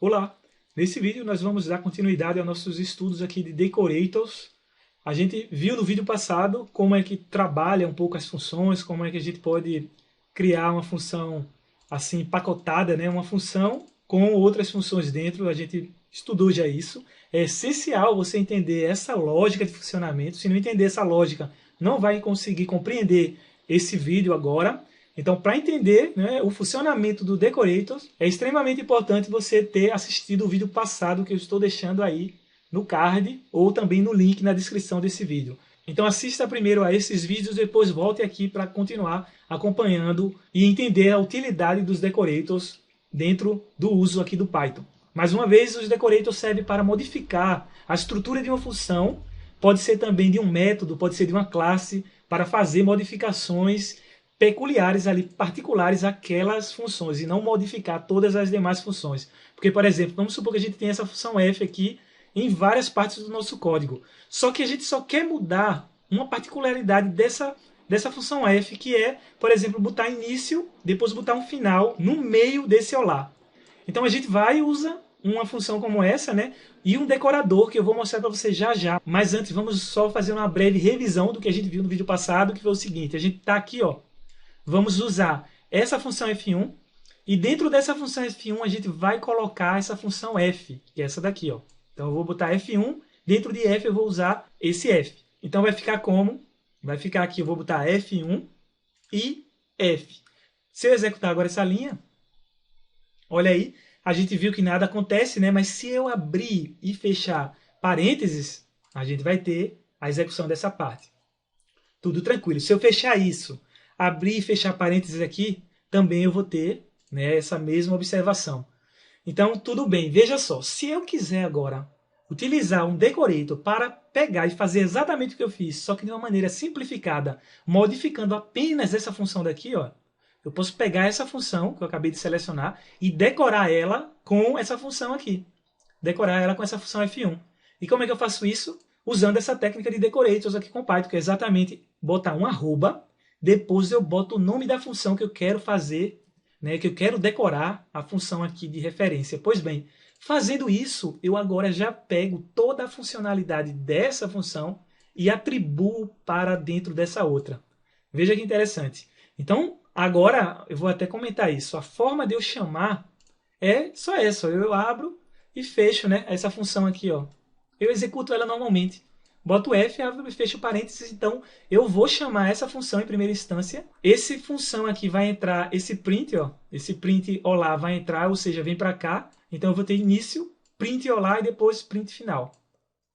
Olá! Nesse vídeo nós vamos dar continuidade aos nossos estudos aqui de Decorators. A gente viu no vídeo passado como é que trabalha um pouco as funções, como é que a gente pode criar uma função assim pacotada, né? Uma função com outras funções dentro. A gente estudou já isso. É essencial você entender essa lógica de funcionamento. Se não entender essa lógica, não vai conseguir compreender esse vídeo agora. Então, para entender, né, o funcionamento do Decorators, é extremamente importante você ter assistido o vídeo passado que eu estou deixando aí no card ou também no link na descrição desse vídeo. Então assista primeiro a esses vídeos, depois volte aqui para continuar acompanhando e entender a utilidade dos Decorators dentro do uso aqui do Python. Mais uma vez, os Decorators servem para modificar a estrutura de uma função, pode ser também de um método, pode ser de uma classe, para fazer modificações peculiares ali, particulares àquelas funções e não modificar todas as demais funções. Porque, por exemplo, vamos supor que a gente tem essa função f aqui em várias partes do nosso código. Só que a gente só quer mudar uma particularidade dessa função f, que é, por exemplo, botar início, depois botar um final no meio desse olá. Então a gente vai e usa uma função como essa, né? E um decorador que eu vou mostrar para você já já. Mas antes vamos só fazer uma breve revisão do que a gente viu no vídeo passado, que foi o seguinte: a gente está aqui, ó. Vamos usar essa função f1 e dentro dessa função f1 a gente vai colocar essa função f, que é essa daqui, ó. Então eu vou botar f1, dentro de f eu vou usar esse f. Então vai ficar como? Vai ficar aqui, eu vou botar f1 e f. Se eu executar agora essa linha, olha aí, a gente viu que nada acontece, né? Mas se eu abrir e fechar parênteses, a gente vai ter a execução dessa parte. Tudo tranquilo. Se eu fechar isso, abrir e fechar parênteses aqui, também eu vou ter, né, essa mesma observação. Então, tudo bem. Veja só, se eu quiser agora utilizar um decorator para pegar e fazer exatamente o que eu fiz, só que de uma maneira simplificada, modificando apenas essa função daqui, ó, eu posso pegar essa função que eu acabei de selecionar e decorar ela com essa função aqui. Decorar ela com essa função f1. E como é que eu faço isso? Usando essa técnica de decorators aqui com Python, que é exatamente botar um arroba, depois eu boto o nome da função que eu quero fazer, né, que eu quero decorar a função aqui de referência. Pois bem, fazendo isso, eu agora já pego toda a funcionalidade dessa função e atribuo para dentro dessa outra. Veja que interessante. Então, agora eu vou até comentar isso. A forma de eu chamar é só essa. Eu abro e fecho, né, essa função aqui, ó. Eu executo ela normalmente. Boto F, abro e fecho parênteses. Então, eu vou chamar essa função em primeira instância. Essa função aqui vai entrar, esse print, ó. Esse print olá vai entrar, ou seja, vem para cá. Então, eu vou ter início, print olá e depois print final.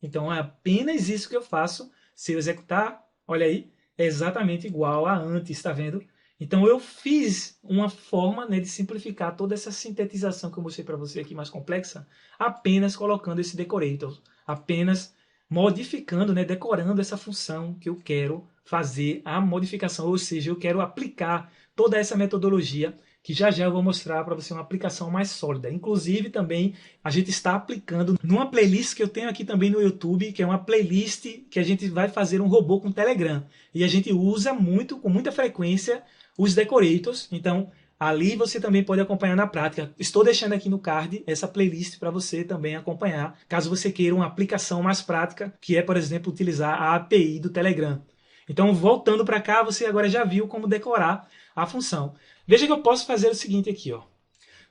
Então, é apenas isso que eu faço. Se eu executar, olha aí, é exatamente igual a antes, está vendo? Então, eu fiz uma forma, né, de simplificar toda essa sintetização que eu mostrei para você aqui mais complexa, apenas colocando esse decorator, apenas modificando, né, decorando essa função que eu quero fazer a modificação, ou seja, eu quero aplicar toda essa metodologia que já já eu vou mostrar para você uma aplicação mais sólida. Inclusive também a gente está aplicando numa playlist que eu tenho aqui também no YouTube, que é uma playlist que a gente vai fazer um robô com Telegram. E a gente usa muito, com muita frequência, os decorators. Então ali você também pode acompanhar na prática. Estou deixando aqui no card essa playlist para você também acompanhar, caso você queira uma aplicação mais prática, que é, por exemplo, utilizar a API do Telegram. Então, voltando para cá, você agora já viu como decorar a função. Veja que eu posso fazer o seguinte aqui, ó.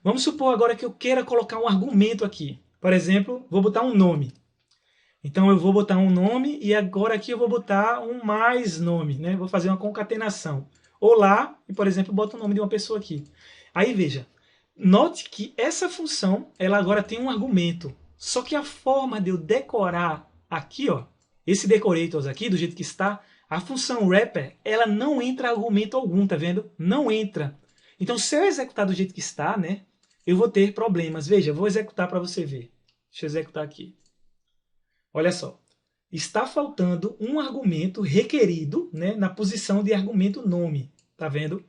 Vamos supor agora que eu queira colocar um argumento aqui. Por exemplo, vou botar um nome. Então, eu vou botar um nome e agora aqui eu vou botar um mais nome, né? Vou fazer uma concatenação. Olá, e por exemplo, boto o nome de uma pessoa aqui. Aí veja, note que essa função, ela agora tem um argumento. Só que a forma de eu decorar aqui, ó, esse decorators aqui, do jeito que está, a função wrapper, ela não entra argumento algum, tá vendo? Não entra. Então, se eu executar do jeito que está, né, eu vou ter problemas. Veja, eu vou executar para você ver. Deixa eu executar aqui. Olha só. Está faltando um argumento requerido, né, na posição de argumento nome. Tá vendo?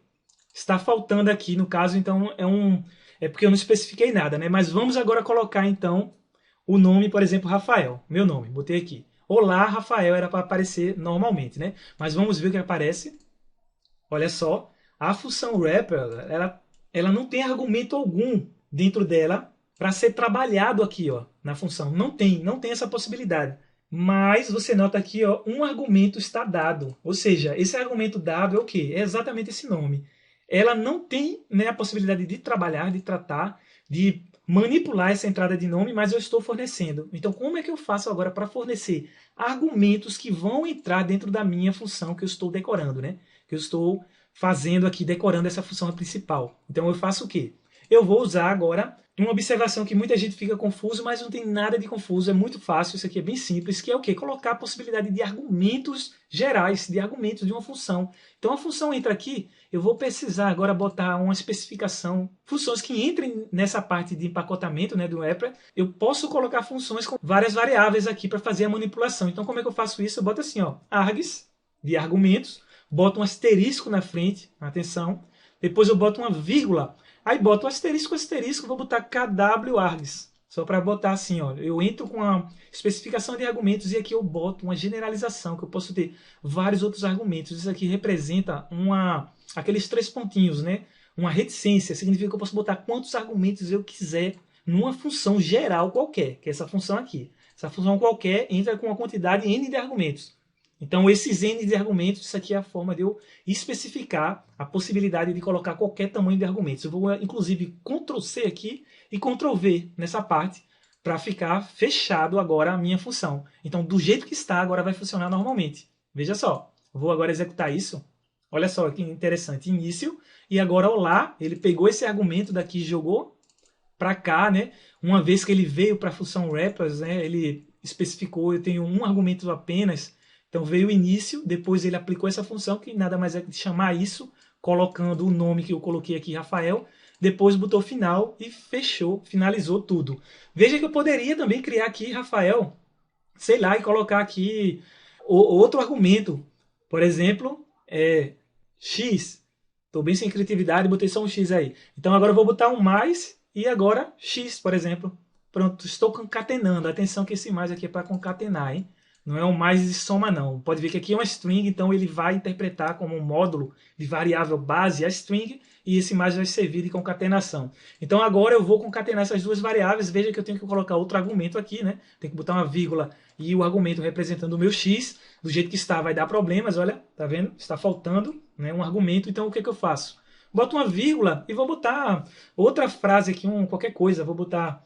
Está faltando aqui, no caso, então, é porque eu não especifiquei nada, né? Mas vamos agora colocar, então, o nome, por exemplo, Rafael. Meu nome, botei aqui. Olá, Rafael, era para aparecer normalmente, né? Mas vamos ver o que aparece. Olha só, a função wrapper, ela não tem argumento algum dentro dela para ser trabalhado aqui, ó, na função. Não tem essa possibilidade. Mas você nota aqui, ó, um argumento está dado. Ou seja, esse argumento dado é o quê? É exatamente esse nome. Ela não tem, né, a possibilidade de trabalhar, de tratar, de manipular essa entrada de nome, mas eu estou fornecendo. Então, como é que eu faço agora para fornecer argumentos que vão entrar dentro da minha função que eu estou decorando, né? Que eu estou fazendo aqui, decorando essa função principal. Então, eu faço o quê? Eu vou usar agora uma observação que muita gente fica confuso, mas não tem nada de confuso, é muito fácil, isso aqui é bem simples, que é o quê? Colocar a possibilidade de argumentos gerais, de argumentos de uma função. Então a função entra aqui, eu vou precisar agora botar uma especificação, funções que entrem nessa parte de empacotamento, né, do Wrapper. Eu posso colocar funções com várias variáveis aqui para fazer a manipulação. Então como é que eu faço isso? Eu boto assim, ó, args, de argumentos, boto um asterisco na frente, atenção, depois eu boto uma vírgula. Aí boto asterisco, vou botar kwargs. Só para botar assim, ó, eu entro com a especificação de argumentos e aqui eu boto uma generalização, que eu posso ter vários outros argumentos. Isso aqui representa aqueles 3 pontinhos, né? Uma reticência, significa que eu posso botar quantos argumentos eu quiser numa função geral qualquer, que é essa função aqui. Essa função qualquer entra com uma quantidade n de argumentos. Então, esses n de argumentos, isso aqui é a forma de eu especificar a possibilidade de colocar qualquer tamanho de argumentos. Eu vou, inclusive, Ctrl+C aqui e Ctrl+V nessa parte para ficar fechado agora a minha função. Então, do jeito que está, agora vai funcionar normalmente. Veja só, vou agora executar isso. Olha só que interessante, início, e agora olá, ele pegou esse argumento daqui e jogou para cá, né? Uma vez que ele veio para a função wrappers, né? Ele especificou, eu tenho um argumento apenas. Então veio o início, depois ele aplicou essa função, que nada mais é que chamar isso, colocando o nome que eu coloquei aqui, Rafael, depois botou final e fechou, finalizou tudo. Veja que eu poderia também criar aqui, Rafael, sei lá, e colocar aqui outro argumento. Por exemplo, x. Estou bem sem criatividade, botei só um x aí. Então agora eu vou botar um mais e agora x, por exemplo. Pronto, estou concatenando. Atenção que esse mais aqui é para concatenar, hein? Não é um mais de soma, não. Pode ver que aqui é uma string, então ele vai interpretar como um módulo de variável base a string, e esse mais vai servir de concatenação. Então agora eu vou concatenar essas duas variáveis. Veja que eu tenho que colocar outro argumento aqui, né? Tem que botar uma vírgula e o argumento representando o meu x. Do jeito que está vai dar problemas, olha, tá vendo? Está faltando, né, um argumento, então o que eu faço? Boto uma vírgula e vou botar outra frase aqui, qualquer coisa. Vou botar,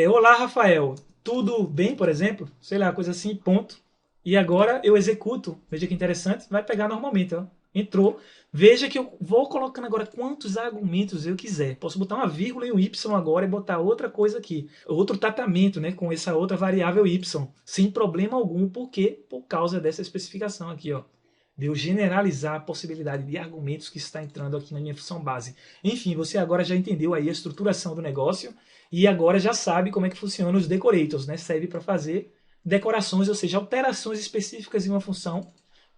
olá, Rafael. Tudo bem, por exemplo, sei lá, coisa assim, ponto. E agora eu executo. Veja que interessante, vai pegar normalmente, ó. Entrou. Veja que eu vou colocando agora quantos argumentos eu quiser. Posso botar uma vírgula e um y agora e botar outra coisa aqui. Outro tratamento, né, com essa outra variável y, sem problema algum. Por quê? Por causa dessa especificação aqui, ó. De eu generalizar a possibilidade de argumentos que está entrando aqui na minha função base. Enfim, você agora já entendeu aí a estruturação do negócio e agora já sabe como é que funcionam os decorators, né? Serve para fazer decorações, ou seja, alterações específicas em uma função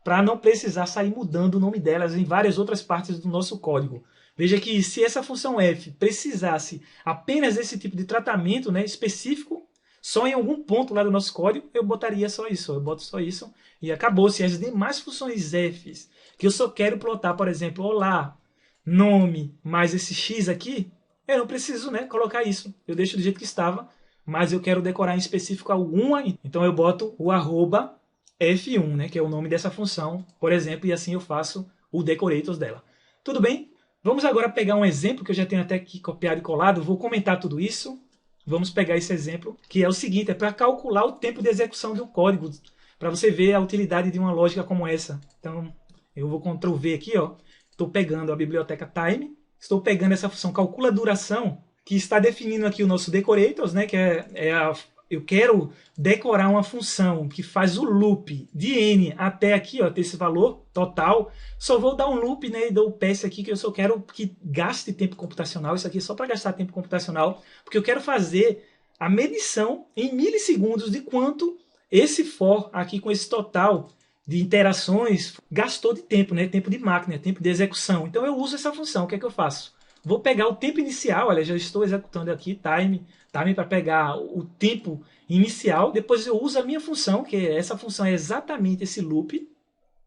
para não precisar sair mudando o nome delas em várias outras partes do nosso código. Veja que se essa função f precisasse apenas desse tipo de tratamento, né, específico, só em algum ponto lá do nosso código, eu botaria só isso. Eu boto só isso e acabou. Se as demais funções f que eu só quero plotar, por exemplo, olá, nome, mais esse x aqui, eu não preciso, né, colocar isso. Eu deixo do jeito que estava, mas eu quero decorar em específico alguma, então eu boto o arroba f1, né, que é o nome dessa função, por exemplo, e assim eu faço o decorators dela. Tudo bem? Vamos agora pegar um exemplo que eu já tenho até aqui copiado e colado, vou comentar tudo isso. Vamos pegar esse exemplo, que é o seguinte, é para calcular o tempo de execução de um código, para você ver a utilidade de uma lógica como essa. Então, eu vou Ctrl V aqui, ó. Estou pegando a biblioteca time, estou pegando essa função calcula duração, que está definindo aqui o nosso decorators, né, que eu quero decorar uma função que faz o loop de n até aqui, ó, ter esse valor total. Só vou dar um loop, né, e dou o PS aqui, que eu só quero que gaste tempo computacional. Isso aqui é só para gastar tempo computacional, porque eu quero fazer a medição em milissegundos de quanto esse for aqui com esse total de interações gastou de tempo, né, tempo de máquina, tempo de execução. Então eu uso essa função. O que é que eu faço? Vou pegar o tempo inicial, olha, já estou executando aqui time para pegar o tempo inicial, depois eu uso a minha função, que essa função é exatamente esse loop,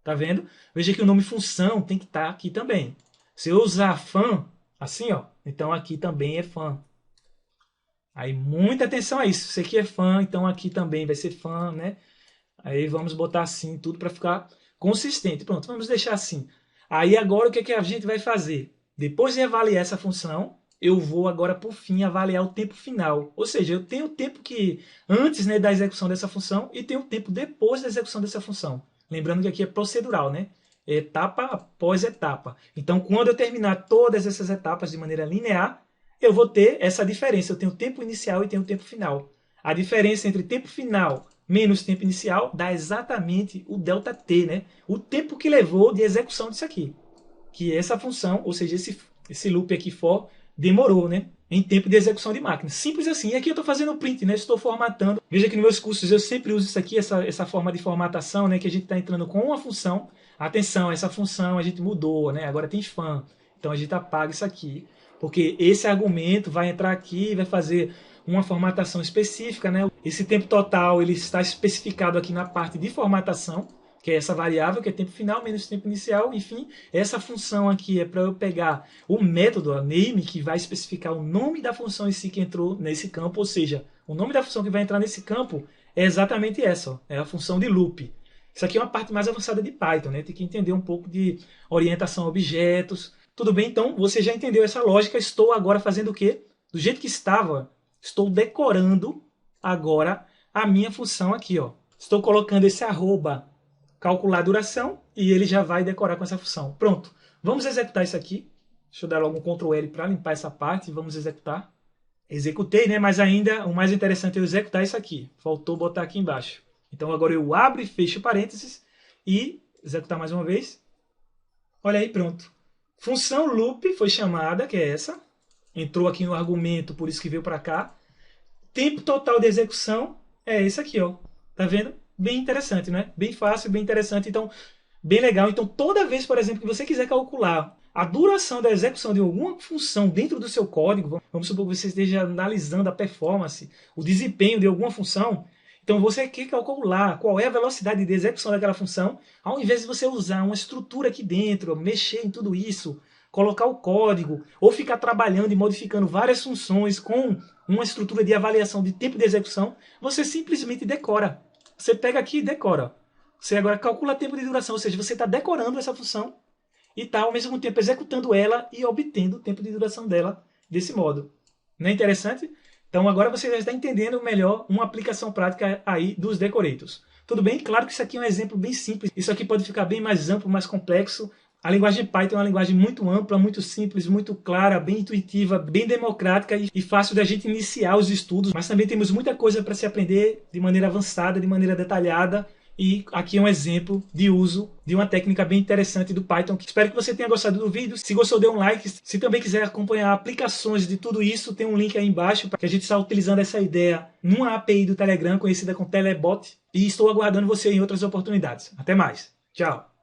tá vendo? Veja que o nome função tem que estar aqui também. Se eu usar fan, assim, ó, então aqui também é fan. Aí muita atenção a isso. Você que é fã, então aqui também vai ser fã, né? Aí vamos botar assim tudo para ficar consistente. Pronto, vamos deixar assim. Aí agora o que, é que a gente vai fazer? Depois de avaliar essa função, eu vou agora por fim avaliar o tempo final. Ou seja, eu tenho o tempo que antes, né, da execução dessa função e tenho o tempo depois da execução dessa função. Lembrando que aqui é procedural, né? Etapa após etapa. Então, quando eu terminar todas essas etapas de maneira linear, eu vou ter essa diferença. Eu tenho o tempo inicial e tenho o tempo final. A diferença entre tempo final menos tempo inicial dá exatamente o ΔT, né? O tempo que levou de execução disso aqui. Que essa função, ou seja, esse loop aqui for, demorou, né? Em tempo de execução de máquina. Simples assim. E aqui eu estou fazendo o print, né? Estou formatando. Veja que nos meus cursos eu sempre uso isso aqui, essa forma de formatação, né? Que a gente está entrando com uma função. Atenção, essa função a gente mudou, né? Agora tem fan. Então a gente apaga isso aqui. Porque esse argumento vai entrar aqui e vai fazer uma formatação específica, né? Esse tempo total ele está especificado aqui na parte de formatação, que é essa variável, que é tempo final menos tempo inicial. Enfim, essa função aqui é para eu pegar o método, a name, que vai especificar o nome da função em si que entrou nesse campo, ou seja, o nome da função que vai entrar nesse campo é exatamente essa, ó, é a função de loop. Isso aqui é uma parte mais avançada de Python, né? Tem que entender um pouco de orientação a objetos. Tudo bem, então você já entendeu essa lógica. Estou agora fazendo o quê? Do jeito que estava, estou decorando agora a minha função aqui, ó. Estou colocando esse arroba calcular a duração e ele já vai decorar com essa função. Pronto. Vamos executar isso aqui. Deixa eu dar logo um Ctrl L para limpar essa parte. Vamos executar. Executei, né? Mas ainda o mais interessante é eu executar isso aqui. Faltou botar aqui embaixo. Então agora eu abro e fecho parênteses e executar mais uma vez. Olha aí, pronto. Função loop foi chamada, que é essa. Entrou aqui no argumento, por isso que veio para cá. Tempo total de execução é esse aqui, ó. Tá vendo? Bem interessante, né? Bem fácil, bem interessante. Então, bem legal. Então, toda vez, por exemplo, que você quiser calcular a duração da execução de alguma função dentro do seu código, vamos supor que você esteja analisando a performance, o desempenho de alguma função, então você quer calcular qual é a velocidade de execução daquela função, ao invés de você usar uma estrutura aqui dentro, mexer em tudo isso, colocar o código, ou ficar trabalhando e modificando várias funções com uma estrutura de avaliação de tempo de execução, você simplesmente decora. Você pega aqui e decora. Você agora calcula tempo de duração, ou seja, você está decorando essa função e está ao mesmo tempo executando ela e obtendo o tempo de duração dela desse modo. Não é interessante? Então agora você já está entendendo melhor uma aplicação prática aí dos decorators. Tudo bem? Claro que isso aqui é um exemplo bem simples. Isso aqui pode ficar bem mais amplo, mais complexo. A linguagem Python é uma linguagem muito ampla, muito simples, muito clara, bem intuitiva, bem democrática e fácil da gente iniciar os estudos. Mas também temos muita coisa para se aprender de maneira avançada, de maneira detalhada. E aqui é um exemplo de uso de uma técnica bem interessante do Python. Espero que você tenha gostado do vídeo. Se gostou, dê um like. Se também quiser acompanhar aplicações de tudo isso, tem um link aí embaixo para que a gente está utilizando essa ideia numa API do Telegram conhecida como Telebot. E estou aguardando você em outras oportunidades. Até mais. Tchau.